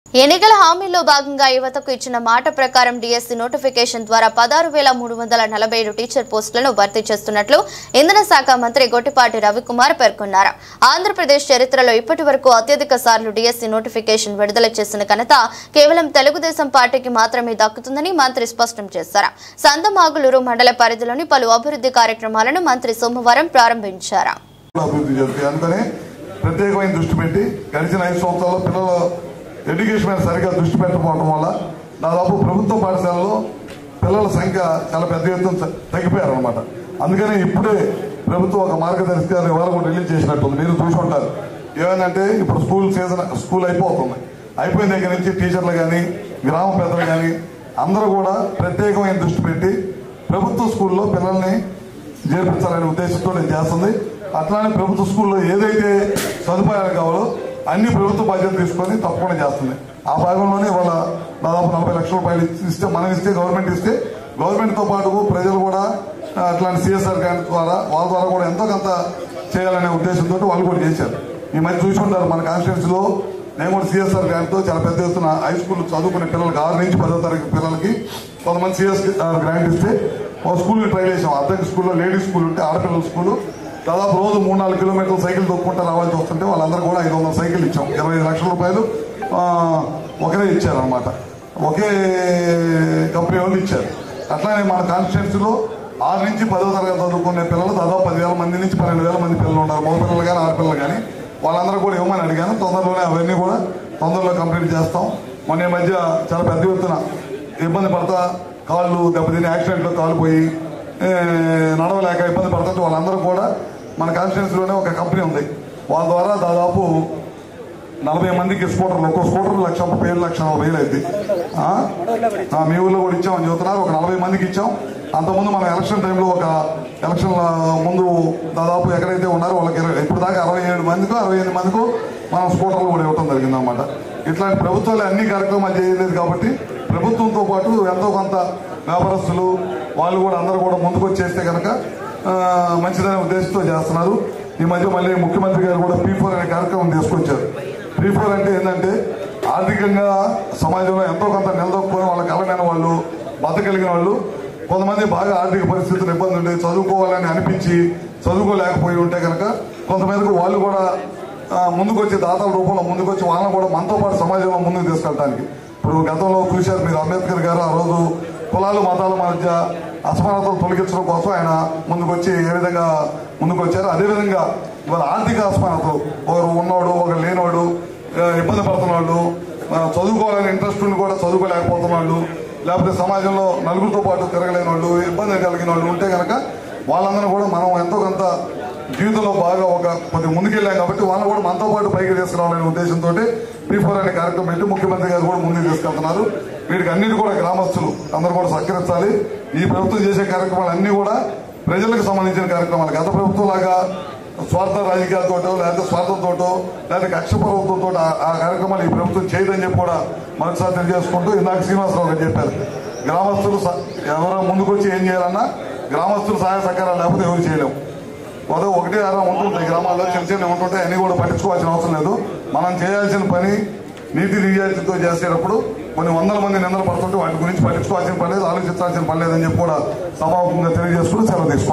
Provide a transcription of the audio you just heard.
ఎన్నికల హామీలో భాగంగా యువతకు ఇచ్చిన మాట ప్రకారం డిఎస్సి నోటిఫికేషన్ ద్వారా 16,347 టీచర్ పోస్టులను భర్తీ చేస్తున్నట్లు ఇంధన శాఖ మంత్రి గొట్టిపాటి రవికుమార్ పేర్కొన్నారు. ఆంధ్రప్రదేశ్ చరిత్రలో ఇప్పటివరకు అత్యధిక సార్లు డిఎస్సి నోటిఫికేషన్ విడుదల చేసిన ఘనత కేవలం తెలుగుదేశం పార్టీకి మాత్రమే దక్కుతుందని మంత్రి స్పష్టం చేశారు. సందమాగులూరు మండల పరిధిలోని పలు అభివృద్ధి కార్యక్రమాలను మంత్రి సోమవారం ప్రారంభించారు. ప్రత్యేకమైన దృష్టి పెట్టి గడిచిన 5 సంవత్సరాల్లో పిల్లల ఎడ్యుకేషన్ మీద సరిగ్గా దృష్టి పెట్టకపోవడం వల్ల దాదాపు ప్రభుత్వ పాఠశాలలో పిల్లల సంఖ్య చాలా పెద్ద ఎత్తున తగ్గిపోయారు అనమాట. అందుకని ఇప్పుడే ప్రభుత్వం ఒక మార్గదర్శకాలు ఇవాళ కూడా రిలీజ్ చేసినట్టుంది. మీరు చూసుకుంటారు. ఏమైందంటే ఇప్పుడు స్కూల్ అయిపోతుంది. అయిపోయిన దగ్గర నుంచి టీచర్లు కానీ గ్రామ పెద్దలు కానీ అందరూ కూడా ప్రత్యేకమైన దృష్టి పెట్టి ప్రభుత్వ స్కూల్లో పిల్లల్ని చేర్పించాలనే ఉద్దేశంతో నేను చేస్తుంది. అట్లానే ప్రభుత్వ స్కూల్లో ఏదైతే సదుపాయాలు కావాలో అన్ని ప్రభుత్వ బాధ్యత తీసుకొని తప్పకుండా చేస్తుంది. ఆ భాగంలోనే వాళ్ళ దాదాపు 40 లక్షల రూపాయలు ఇస్తే మనం ఇస్తే గవర్నమెంట్ తో పాటు ప్రజలు కూడా అట్లాంటి సిఎస్ఆర్ గ్రాంట్ ద్వారా వాళ్ళ ద్వారా కూడా ఎంతో కొంత చేయాలనే ఉద్దేశంతో వాళ్ళు కూడా చేశారు. ఈ మధ్య చూసుకుంటారు మన కాన్స్టిట్యూన్సీలో నేను కూడా సిఎస్ఆర్ గ్రాంట్ తో చాలా పెద్ద ఎత్తున హై స్కూల్ చదువుకునే పిల్లలకి 6 నుంచి 10వ తరగతి పిల్లలకి కొంతమంది సిఎస్ఆర్ గ్రాంట్ ఇస్తే ఒక స్కూల్ ట్రై చేసాం. అద్దెకి స్కూల్లో లేడీస్ స్కూల్ ఉంటే ఆడపిల్లల స్కూల్ దాదాపు రోజు 3-4 కిలోమీటర్లు సైకిల్ తొక్కుంటూ రావాల్సి వస్తుంటే వాళ్ళందరూ కూడా 500 సైకిల్ ఇచ్చాం. 25 లక్షల రూపాయలు ఒకరే ఇచ్చారనమాట. ఒకే కంపెనీ వాళ్ళు ఇచ్చారు. అట్లానే మన కాన్స్టిట్యూన్సీలో 6 నుంచి 10వ తరగతి చదువుకునే పిల్లలు దాదాపు 10,000 మంది నుంచి 12,000 మంది పిల్లలు ఉన్నారు. మగ పిల్లలు కానీ ఆడపిల్లలు కానీ వాళ్ళందరూ కూడా ఇవ్వమని అడిగాను. తొందరలోనే అవన్నీ కూడా తొందరలో కంప్లీట్ చేస్తాం. మొన్న ఈ మధ్య చాలా పెద్ద ఎత్తున ఇబ్బంది పడతా కాళ్ళు దెబ్బతిని యాక్సిడెంట్లో కాలిపోయి నడవలేక ఇబ్బంది పడుతుంటే వాళ్ళందరూ కూడా మన కాన్స్టిట్యూన్సీలోనే ఒక కంపెనీ ఉంది. వాళ్ళ ద్వారా దాదాపు 40 మందికి స్కూటర్లు, ఒక్కో స్కూటర్ 1,37,40,000 అయింది. మీ ఊళ్ళో కూడా ఇచ్చామని చెబుతున్నారు. ఒక 40 మందికి ఇచ్చాం. అంతకుముందు మన ఎలక్షన్ టైంలో ఒక ఎలక్షన్ ముందు దాదాపు ఎక్కడైతే ఉన్నారో వాళ్ళకి ఇప్పుడు దాకా 67 మందికో 68 మందికో మనం స్కూటర్లు కూడా ఇవ్వడం జరిగిందన్నమాట. ఇట్లాంటి ప్రభుత్వాలు అన్ని కార్యక్రమాలు చేయలేదు కాబట్టి ప్రభుత్వంతో పాటు ఎంతో కొంత వ్యాపారస్తులు వాళ్ళు కూడా అందరూ కూడా ముందుకు వచ్చేస్తే కనుక మంచిదనే ఉద్దేశంతో చేస్తున్నారు. ఈ మధ్య మళ్ళీ ముఖ్యమంత్రి గారు కూడా P4 అనే కార్యక్రమం తీసుకొచ్చారు. P4 అంటే ఏంటంటే ఆర్థికంగా సమాజంలో ఎంతో కొంత నిలదొక్కుని వాళ్ళ కలమైన వాళ్ళు బతకగలిగిన వాళ్ళు కొంతమంది బాగా ఆర్థిక పరిస్థితులు ఇబ్బంది ఉండి చదువుకోవాలని అనిపించి చదువుకోలేకపోయి ఉంటే కనుక కొంతమందికి వాళ్ళు కూడా ముందుకొచ్చి దాతల రూపంలో ముందుకొచ్చి వాళ్ళని కూడా మనతో పాటు సమాజంలో ముందుకు తీసుకెళ్ళడానికి ఇప్పుడు గతంలో చూశారు మీరు. అంబేద్కర్ గారు ఆ రోజు కులాలు మతాల మధ్య అసమానతలు తొలగించడం కోసం ఆయన ముందుకొచ్చి ఏ విధంగా ముందుకు వచ్చారు. అదేవిధంగా ఇవాళ ఆర్థిక అసమానతలు ఒకరు ఉన్నవాడు ఒకరు లేనివాడు ఇబ్బంది పడుతున్నాడు, చదువుకోవాలని ఇంట్రెస్ట్ ఉండి కూడా చదువుకోలేకపోతున్నాడు, లేకపోతే సమాజంలో నలుగురితో పాటు తిరగలేని వాళ్ళు ఇబ్బంది కలిగిన వాళ్ళు ఉంటే కనుక వాళ్ళందరూ కూడా మనం ఎంతో కొంత జీవితంలో బాగా ఒక కొద్దిగా ముందుకెళ్ళాం కాబట్టి వాళ్ళని కూడా మనతో పాటు పైకి తీసుకురావాలనే ఉద్దేశంతో P4 అనే కార్యక్రమం పెట్టి ముఖ్యమంత్రి గారు కూడా ముందుకు తీసుకెళ్తున్నారు. వీటికి అన్నిటి కూడా గ్రామస్తులు అందరూ కూడా సహకరించాలి. ఈ ప్రభుత్వం చేసే కార్యక్రమాలు అన్ని కూడా ప్రజలకు సంబంధించిన కార్యక్రమాలు. గత ప్రభుత్వం లాగా స్వార్థ రాజకీయాలతోటో లేకపోతే స్వార్థంతోటో లేకపోతే కక్ష ప్రభుత్వంతో ఆ కార్యక్రమాలు ఈ ప్రభుత్వం చేయదని చెప్పి కూడా మరోసారి తెలియజేసుకుంటూ ఇందాక శ్రీనివాసరావు గారు చెప్పారు. గ్రామస్తులు ఎవరో ముందుకు వచ్చి ఏం చేయాలన్నా గ్రామస్తులు సహాయ సహకారాలు లేకపోతే ఎవరు చేయలేము. ఒకటి అలా ఉంటుంటాయి గ్రామాల్లో చిన్న ఉంటుంటాయి. అన్ని కూడా పట్టించుకోవాల్సిన అవసరం లేదు. మనం చేయాల్సిన పని నీతి నిజాయితీతో చేసేటప్పుడు కొన్ని 100 మంది నిందలు పడుతుంటే వాటి గురించి పట్టించుకోవాల్సిన పని లేదు, ఆలోచించాల్సిన పని లేదని చెప్పి కూడా సభాముఖంగా తెలియజేసుకుంటూ సెలవు తీసుకోండి.